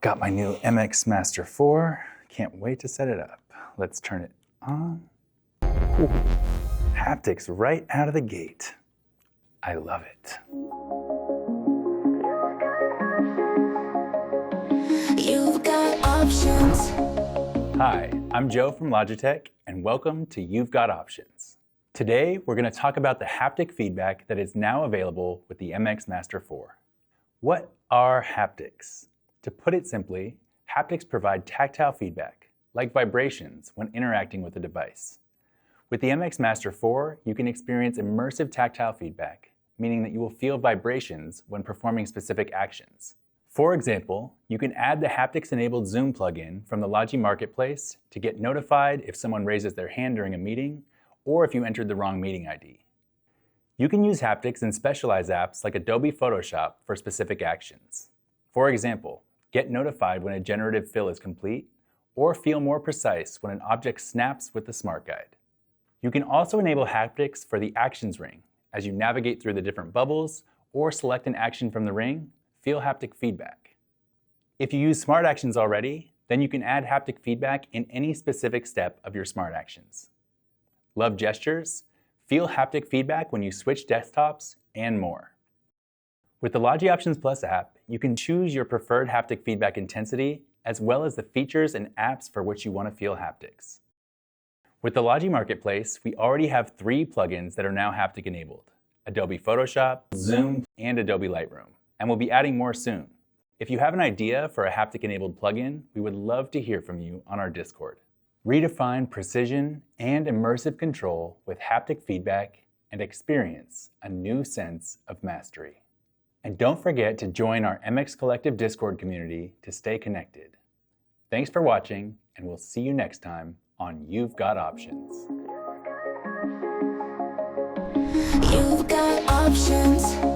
Got my new MX Master 4. Can't wait to set it up. Let's turn it on. Ooh. Haptics right out of the gate. I love it. You've got options. Hi, I'm Joe from Logitech, and welcome to You've Got Options. Today, we're going to talk about the haptic feedback that is now available with the MX Master 4. What are haptics? To put it simply, haptics provide tactile feedback, like vibrations when interacting with a device. With the MX Master 4, you can experience immersive tactile feedback, meaning that you will feel vibrations when performing specific actions. For example, you can add the haptics-enabled Zoom plugin from the Logi Marketplace to get notified if someone raises their hand during a meeting or if you entered the wrong meeting ID. You can use haptics in specialized apps like Adobe Photoshop for specific actions. For example, get notified when a generative fill is complete, or feel more precise when an object snaps with the Smart Guide. You can also enable haptics for the Actions ring. As you navigate through the different bubbles or select an action from the ring, feel haptic feedback. If you use Smart Actions already, then you can add haptic feedback in any specific step of your Smart Actions. Love gestures? Feel haptic feedback when you switch desktops, and more. With the Logi Options Plus app, you can choose your preferred haptic feedback intensity, as well as the features and apps for which you want to feel haptics. With the Logi Marketplace, we already have 3 plugins that are now haptic enabled: Adobe Photoshop, Zoom, and Adobe Lightroom, and we'll be adding more soon. If you have an idea for a haptic enabled plugin, we would love to hear from you on our Discord. Redefine precision and immersive control with haptic feedback and experience a new sense of mastery. And don't forget to join our MX Collective Discord community to stay connected. Thanks for watching, and we'll see you next time on You've Got Options. You've got options.